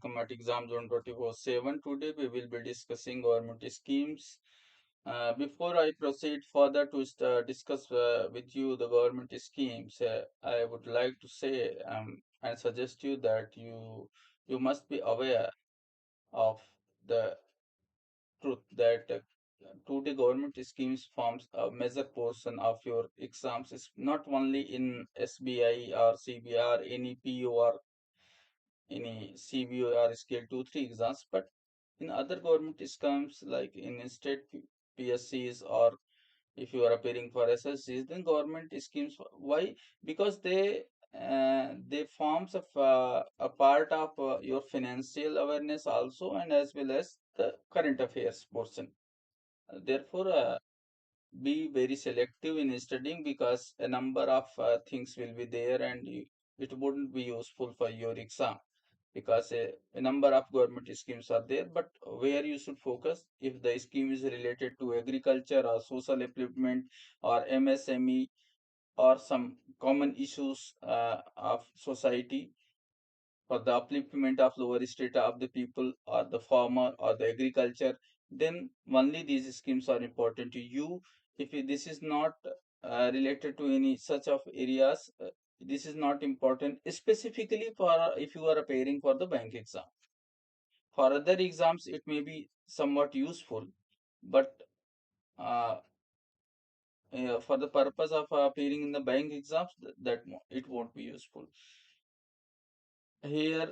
welcome at Exam Zone 24/7. Today we will be discussing government schemes. Before I proceed further to discuss with you the government schemes, I would like to say and suggest you that you must be aware of the truth that today government schemes forms a major portion of your exams. It's not only in SBI or CBR, any PO or any CBO or Scale 2 3 exams, but in other government schemes like in state PSCs or if you are appearing for SSCs, then government schemes. Why? Because they forms a part of your financial awareness also, and as well as the current affairs portion. Therefore, be very selective in studying because a number of things will be there and it wouldn't be useful for your exam because a number of government schemes are there, but where you should focus if the scheme is related to agriculture or social upliftment or MSME or some common issues of society for the upliftment of lower strata of the people or the farmer or the agriculture, then only these schemes are important to you. If this is not related to any such of areas, this is not important specifically for if you are appearing for the bank exam. For other exams, it may be somewhat useful, but uh, for the purpose of appearing in the bank exams, it won't be useful. Here,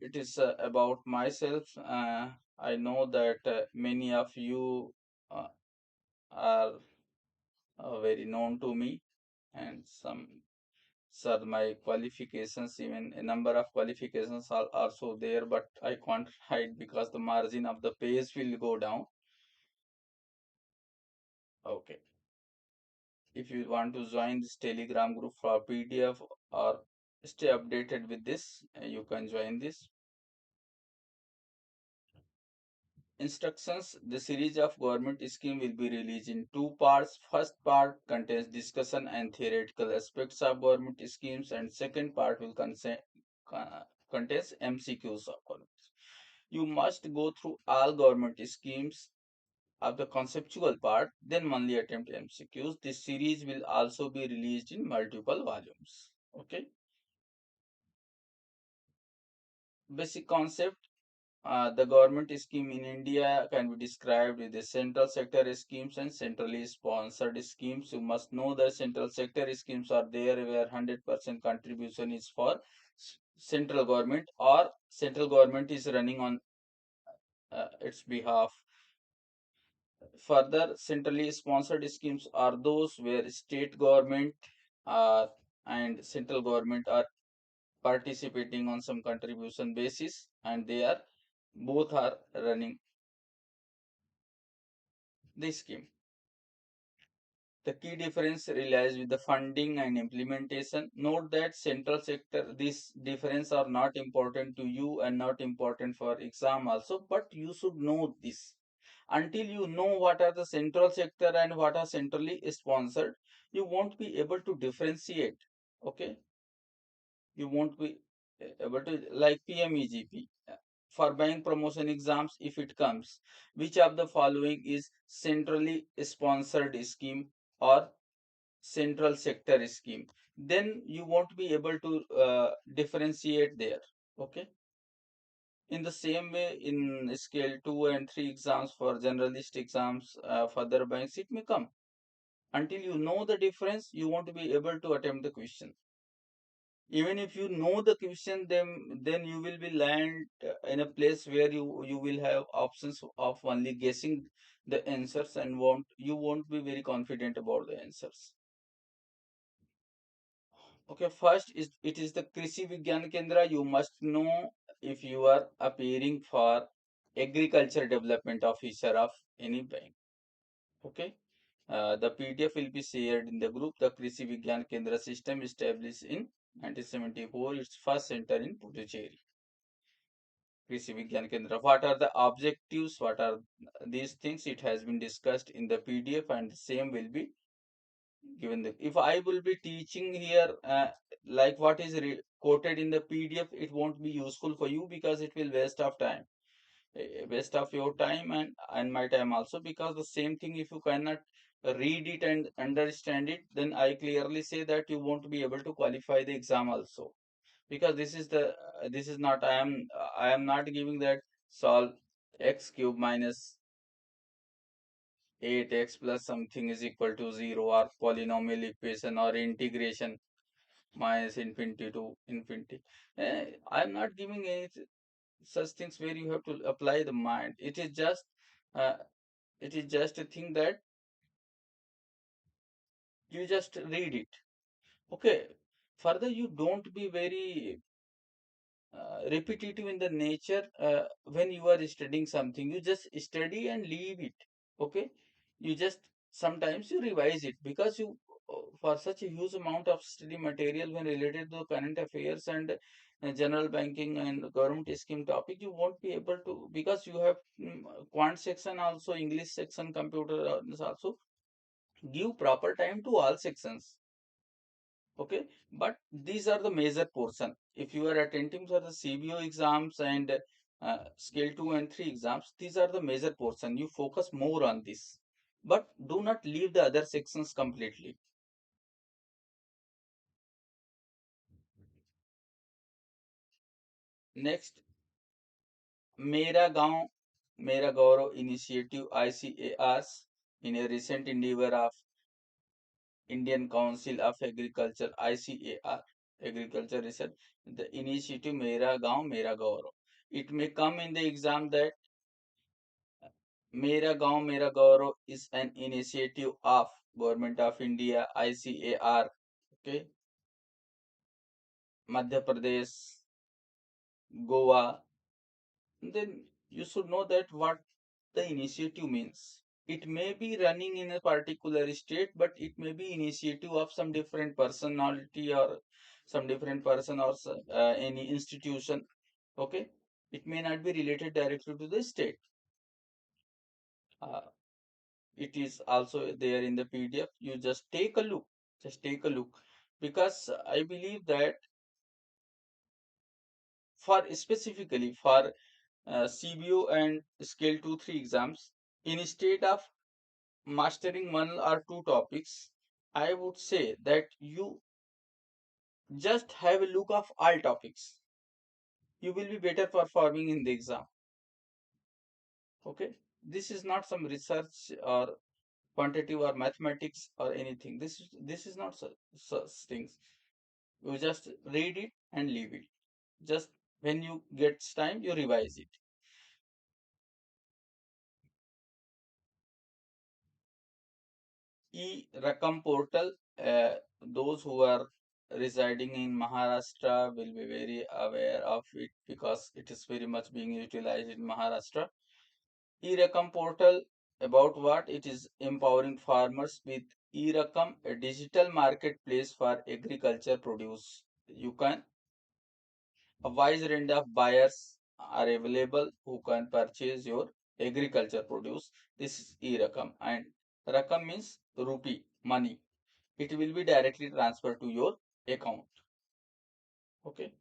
it is about myself. I know that many of you are very known to me, and some sir, my qualifications, even a number of qualifications are also there, but I can't hide because the margin of the page will go down. Okay. If you want to join this Telegram group for PDF or stay updated with this, you can join this. Instructions: the series of government scheme will be released in two parts. First part contains discussion and theoretical aspects of government schemes, and second part will contains MCQs of government. You must go through all government schemes of the conceptual part, then only attempt MCQs. This series will also be released in multiple volumes. Okay. Basic concept: the government scheme in India can be described with the central sector schemes and centrally sponsored schemes. You must know that central sector schemes are there where 100% contribution is for central government or central government is running on its behalf. Further, centrally sponsored schemes are those where state government uh, and central government are participating on some contribution basis and they are both are running the scheme. The key difference relies with the funding and implementation. Note that central sector, this difference are not important to you and not important for exam also, but you should know this. Until you know what are the central sector and what are centrally sponsored, you won't be able to differentiate. Okay, you won't be able to, like PMEGP for bank promotion exams. If it comes, which of the following is centrally sponsored scheme or central sector scheme, then you won't be able to differentiate there. Okay. In the same way, in scale 2 and 3 exams for generalist exams for other banks, it may come. Until you know the difference, you won't be able to attempt the question. Even if you know the question, then you will be land in a place where you will have options of only guessing the answers and won't be very confident about the answers. Okay, first is it is the Krishi Vigyan Kendra. You must know if you are appearing for agriculture development officer of any bank. Okay, the PDF will be shared in the group. The Krishi Vigyan Kendra system established in 1974. Its first center in Puducherry. Krishi Vigyan Kendra. What are the objectives? What are these things? It has been discussed in the PDF, and the same will be given. If I will be teaching here like what is quoted in the PDF, it won't be useful for you because it will waste of time, waste of your time and my time also, because the same thing, if you cannot read it and understand it, then I clearly say that you won't be able to qualify the exam also, because this is not, I am not giving that solve x cube minus 8x plus something is equal to 0, or polynomial equation, or integration minus infinity to infinity. I'm not giving any such things where you have to apply the mind. Uh, it is just a thing that you just read it. Okay. Further, you don't be very repetitive in the nature when you are studying something. You just study and leave it. Okay. You just sometimes you revise it, because you for such a huge amount of study material when related to current affairs and general banking and government scheme topic, you won't be able to, because you have quant section also, English section, computer also. Give proper time to all sections. Okay, but these are the major portion. If you are attending for the CBO exams and scale 2 and 3 exams, these are the major portion. You focus more on this, but do not leave the other sections completely. Next, Mera Gaon, Mera Gaurav initiative, ICARs, in a recent endeavor of Indian Council of Agriculture, ICAR, Agriculture Research, the initiative Mera Gaon, Mera Gaurav. It may come in the exam that Mera Gaon Mera Gaurav is an initiative of Government of India, ICAR, okay, Madhya Pradesh, Goa. Then you should know that what the initiative means. It may be running in a particular state, but it may be initiative of some different personality or some different person, or any institution. Okay, it may not be related directly to the state. Uh, it is also there in the PDF. You just take a look. Just take a look, because I believe that for specifically for CBO and Scale 2 3 exams, instead of mastering one or two topics, I would say that you just have a look of all topics. You will be better performing in the exam. Okay, this is not some research or quantitative or mathematics or anything. This is not such things. You just read it and leave it. Just when you get time, you revise it. E-Rakam portal, those who are residing in Maharashtra will be very aware of it, because it is very much being utilized in Maharashtra. E-Rakam portal, about what? It is empowering farmers with E-Rakam, a digital marketplace for agriculture produce. You can A wide range of buyers are available who can purchase your agriculture produce. This is e-rakam, and rakam means rupee, money. It will be directly transferred to your account. Okay,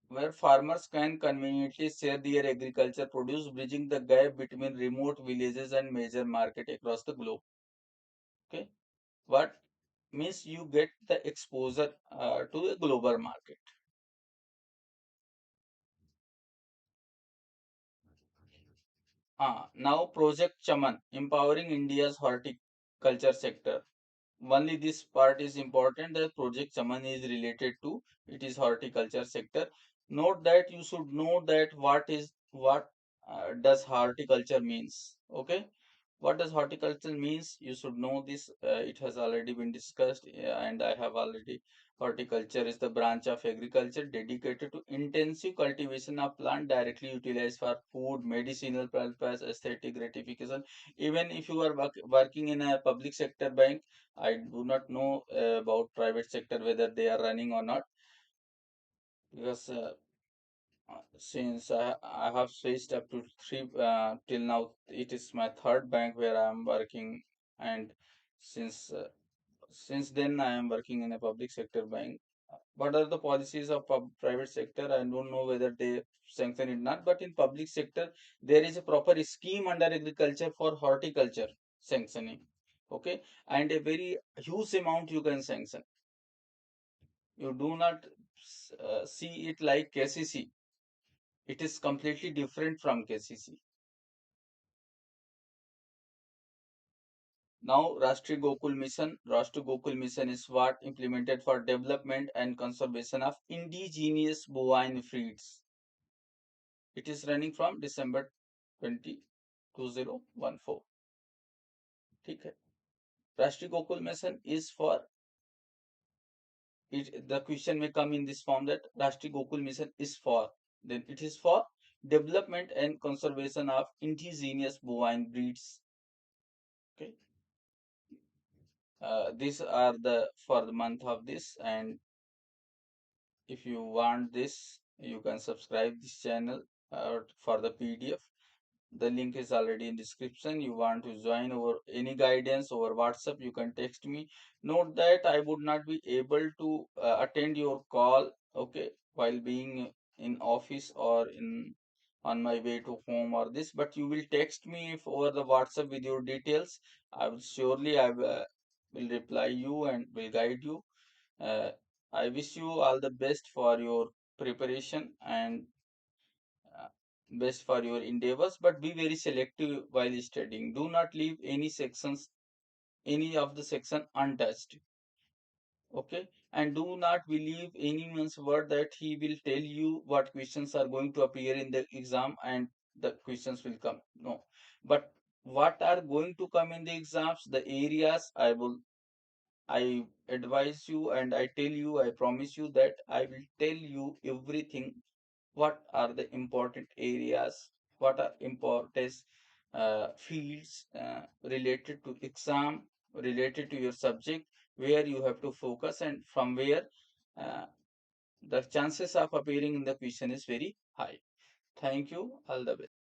where farmers can conveniently share their agriculture produce, bridging the gap between remote villages and major market across the globe. Okay, what means you get the exposure to the global market. Now Project Chaman, empowering India's horticulture sector. Only this part is important, that Project Chaman is related to, it is horticulture sector. Note that you should know that what does horticulture means. Okay, what does horticulture means? You should know this. It has already been discussed, and I have already. Horticulture is the branch of agriculture dedicated to intensive cultivation of plant directly utilized for food, medicinal purpose, aesthetic gratification. Even if you are working in a public sector bank, I do not know about private sector whether they are running or not, because since I have switched up to three till now, it is my third bank where I am working, and since since then I am working in a public sector bank. What are the policies of private sector? I don't know whether they sanction it or not, but in public sector there is a proper scheme under agriculture for horticulture sanctioning. Okay, and a very huge amount you can sanction. You do not see it like KCC. It is completely different from KCC. Now, Rashtriya Gokul Mission is what implemented for development and conservation of indigenous bovine breeds. It is running from December 2014. ठीक है. Rashtriya Gokul Mission is for it. The question may come in this form that Rashtriya Gokul Mission is for. Then it is for development and conservation of indigenous bovine breeds. Okay. These are the for the month of this, and if you want this, you can subscribe this channel for the PDF. The link is already in description. You want to join over any guidance over WhatsApp, you can text me. Note that I would not be able to attend your call, okay, while being in office or in on my way to home or this, but you will text me if over the WhatsApp with your details. I will surely will reply you and will guide you. uh, I wish you all the best for your preparation and uh, best for your endeavors, but be very selective while studying. Do not leave any of the section untouched. Okay, and do not believe anyone's word that he will tell you what questions are going to appear in the exam and the questions will come. No, but what are going to come in the exams, the areas I advise you and I tell you, I promise you that I will tell you everything. What are the important areas? What are important fields related to exam, related to your subject, where you have to focus and from where uh, the chances of appearing in the question is very high. Thank you. All the best.